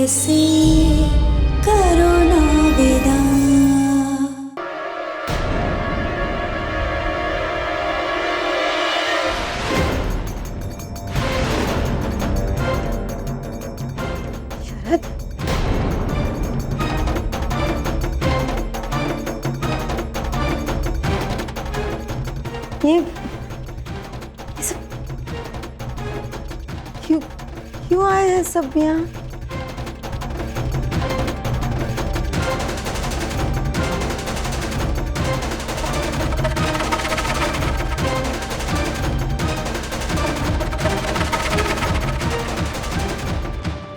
कैसे करो ना विदा। शरद, ये सब क्यों आए हैं सब यहाँ?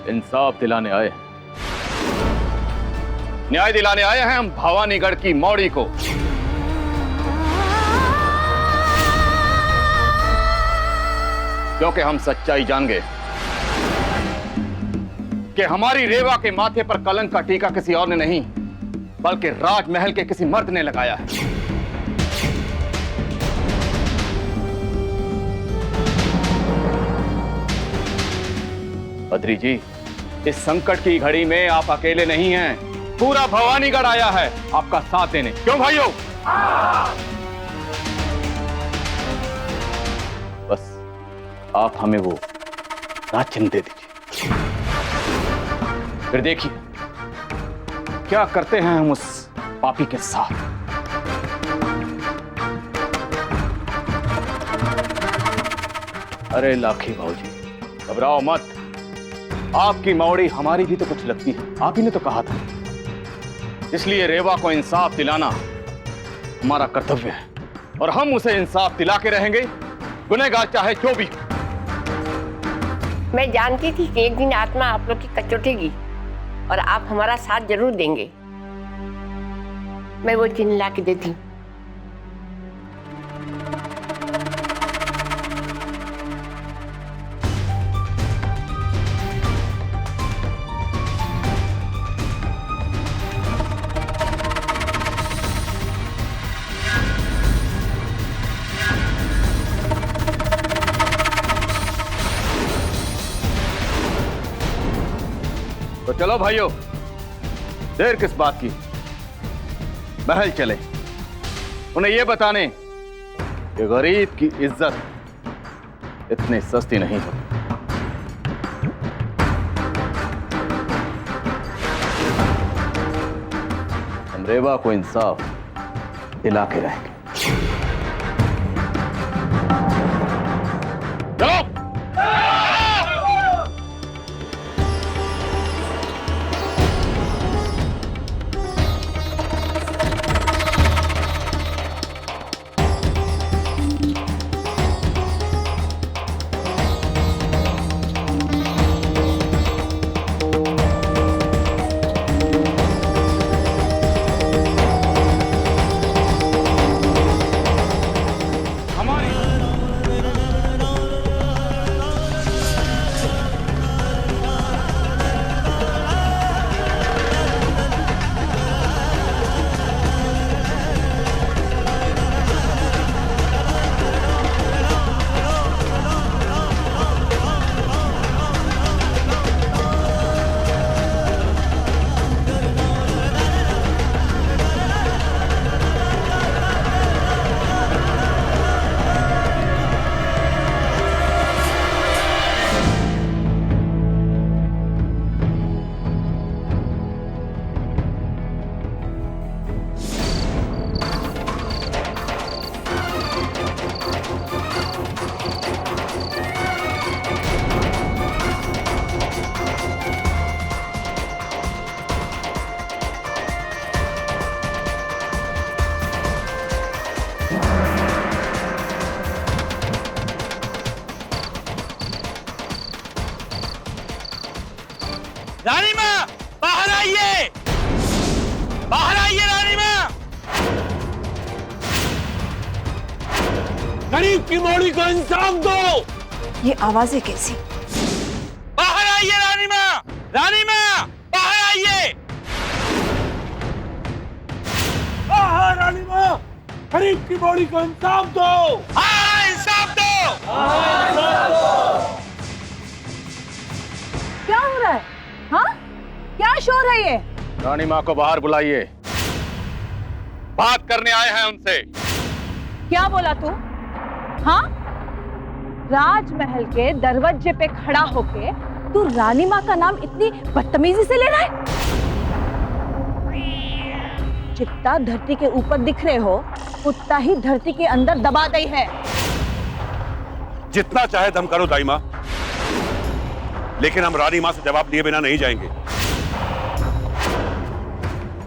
इंसाफ दिलाने आए, न्याय दिलाने आए हैं हम भवानीगढ़ की मौड़ी को। क्योंकि हम सच्चाई जान गए कि हमारी रेवा के माथे पर कलंक का टीका किसी और ने नहीं बल्कि राजमहल के किसी मर्द ने लगाया है। बद्री जी, इस संकट की घड़ी में आप अकेले नहीं हैं, पूरा भवानीगढ़ आया है आपका साथ देने। क्यों भाइयों? बस आप हमें वो राजचिन्ह दे दीजिए, फिर देखिए क्या करते हैं हम उस पापी के साथ। अरे लाखी भाऊजी, घबराओ मत, आपकी मौड़ी हमारी भी तो कुछ लगती है, आप ही ने तो कहा था। इसलिए रेवा को इंसाफ दिलाना हमारा कर्तव्य है और हम उसे इंसाफ दिला के रहेंगे, गुनहगार चाहे जो भी। मैं जानती थी कि एक दिन आत्मा आप लोग की कचोटेगी और आप हमारा साथ जरूर देंगे। मैं वो चिन्ह ला के देती हूँ। तो चलो भाइयों, देर किस बात की, महल चले, उन्हें यह बताने कि गरीब की इज्जत इतनी सस्ती नहीं होती। हम रेवा को इंसाफ दिला के रहेंगे। चलो। रानी माँ, बाहर आइए, बाहर आइए रानी माँ। गरीब की मौड़ी को इंसाफ दो। ये आवाजें कैसी? बाहर आइए रानी माँ, रानी माँ, बाहर आइए। हाँ रानी माँ, गरीब की मौड़ी को इंसाफ दो। हाँ इंसाफ दो। क्या हो रहा है? हाँ, शोर है ये? रानी माँ को बाहर बुलाइए, बात करने आए हैं उनसे। क्या बोला तू? हाँ, राजमहल के दरवाजे पे खड़ा होके तू रानी माँ का नाम इतनी बदतमीजी से ले रहा है? जितना धरती के ऊपर दिख रहे हो उतना ही धरती के अंदर दबा गई है। जितना चाहे दम करो दाई माँ, लेकिन हम रानी माँ से जवाब लिए बिना नहीं जाएंगे।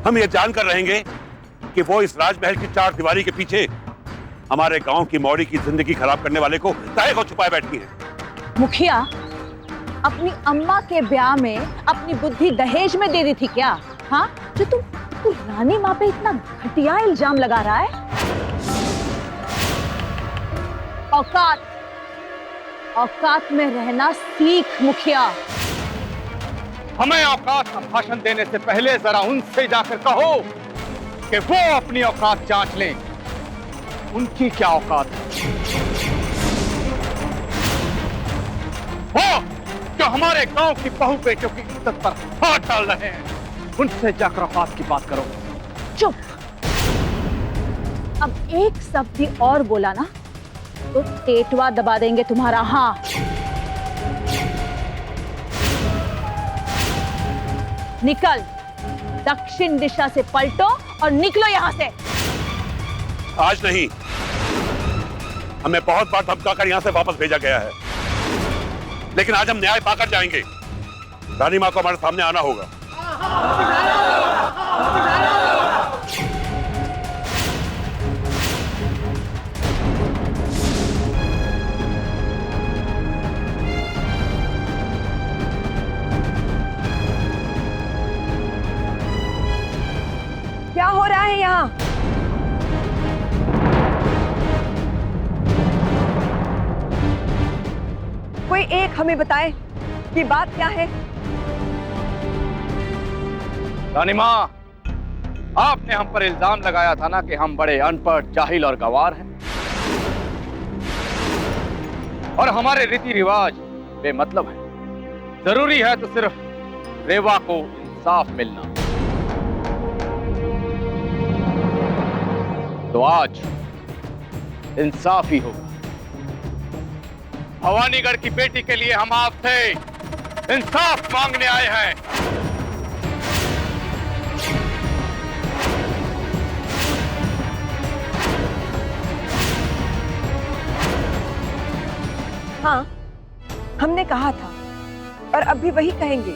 हम ये जानकर रहेंगे कि वो इस राजमहल की चार दीवारी के पीछे हमारे गांव की मौड़ी की जिंदगी खराब करने वाले को काहे को छुपाए बैठी है। मुखिया, अपनी अम्मा के ब्याह में अपनी बुद्धि दहेज में दे दी थी क्या? हाँ, जो तू रानी माँ पे इतना घटिया इल्जाम लगा रहा है। औकात में रहना सीख मुखिया। हमें औकात का भाषण देने से पहले जरा उनसे जाकर कहो कि वो अपनी औकात जांच लें। उनकी क्या औकात है? वो जो हमारे गांव की बहू बेटियों की इज्जत पर हाथ डाल रहे हैं, उनसे जाकर औकात की बात करो। चुप। अब एक शब्द और बोला ना तो टेटवा दबा देंगे तुम्हारा। हाँ, निकल, दक्षिण दिशा से पलटो और निकलो यहां से। आज नहीं, हमें बहुत बार धमकाकर यहां से वापस भेजा गया है, लेकिन आज हम न्याय पाकर जाएंगे। रानी माँ को हमारे सामने आना होगा। क्या हो रहा है यहाँ? कोई एक हमें बताए कि बात क्या है? रानी माँ, आपने हम पर इल्जाम लगाया था ना कि हम बड़े अनपढ़, जाहिल और गंवार हैं, और हमारे रीति रिवाज बेमतलब हैं। जरूरी है तो सिर्फ रेवा को इंसाफ मिलना। तो आज इंसाफ ही होगा। भवानीगढ़ की बेटी के लिए हम आपसे इंसाफ मांगने आए हैं। हाँ, हमने कहा था और अब भी वही कहेंगे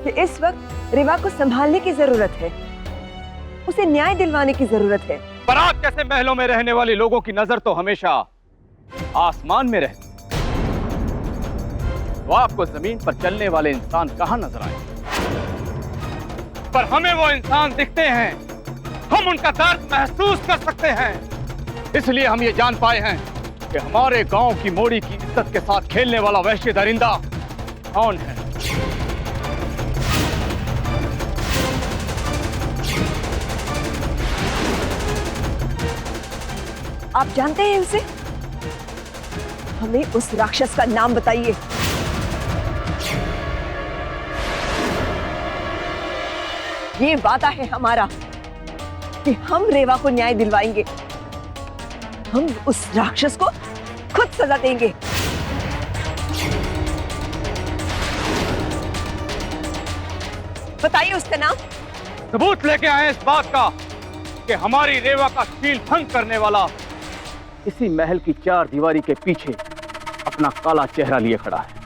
कि इस वक्त रेवा को संभालने की जरूरत है, उसे न्याय दिलवाने की जरूरत है। पर आप जैसे महलों में रहने वाले लोगों की नजर तो हमेशा आसमान में रहती, तो आपको जमीन पर चलने वाले इंसान कहां नजर आए? पर हमें वो इंसान दिखते हैं, हम उनका दर्द महसूस कर सकते हैं। इसलिए हम ये जान पाए हैं कि हमारे गांव की मोड़ी की इज्जत के साथ खेलने वाला वहशी दरिंदा कौन है। आप जानते हैं उसे? हमें उस राक्षस का नाम बताइए। ये वादा है हमारा कि हम रेवा को न्याय दिलवाएंगे। हम उस राक्षस को खुद सजा देंगे। बताइए उसका नाम। सबूत लेके आए इस बात का कि हमारी रेवा का शील भंग करने वाला इसी महल की चार दीवारी के पीछे अपना काला चेहरा लिए खड़ा है।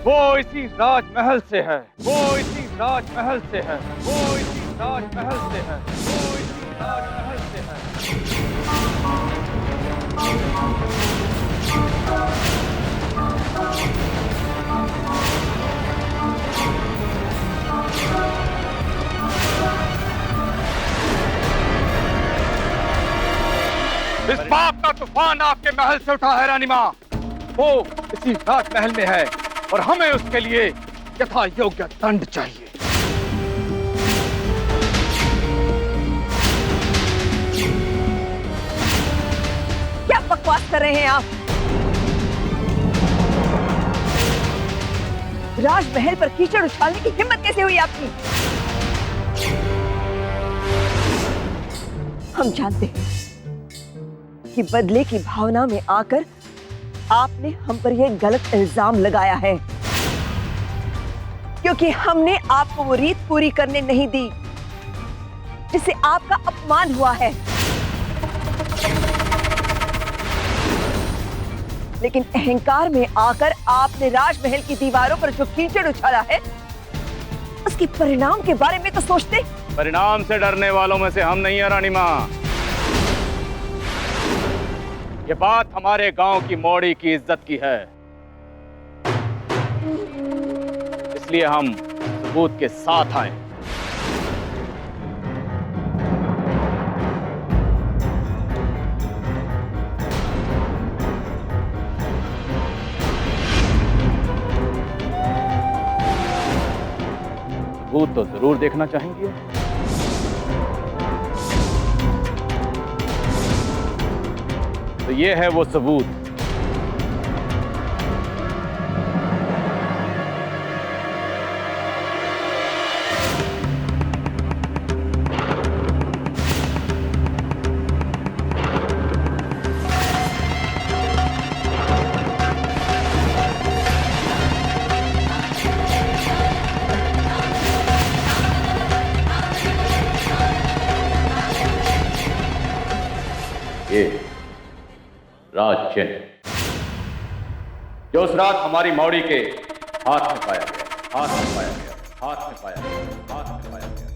वो इसी राजमहल से है, वो इसी राजमहल से है, वो इसी राजमहल से है, वो इसी राजमहल से है। इस पाप का तूफान आपके महल से उठा है रानी माँ, वो इसी राजमहल में है और हमें उसके लिए यथा योग्य दंड चाहिए। बकवास कर रहे हैं आप? राजमहल पर कीचड़ उछालने की हिम्मत कैसे हुई आपकी? हम जानते हैं कि बदले की भावना में आकर आपने हम पर यह गलत इल्जाम लगाया है, क्योंकि हमने आपको वो रीत पूरी करने नहीं दी जिससे आपका अपमान हुआ है। लेकिन अहंकार में आकर आपने राजमहल की दीवारों पर जो कीचड़ उछाला है, उसके परिणाम के बारे में तो सोचते। परिणाम से डरने वालों में से हम नहीं है रानी मां। ये बात हमारे गांव की मौड़ी की इज्जत की है, इसलिए हम सबूत के साथ आए। सबूत तो जरूर देखना चाहेंगे। तो ये है वो सबूत। ये राज चिन्ह जो उस रात हमारी मौड़ी के हाथ में पाया गया, हाथ में पाया गया, हाथ में पाया गया, हाथ में पाया गया।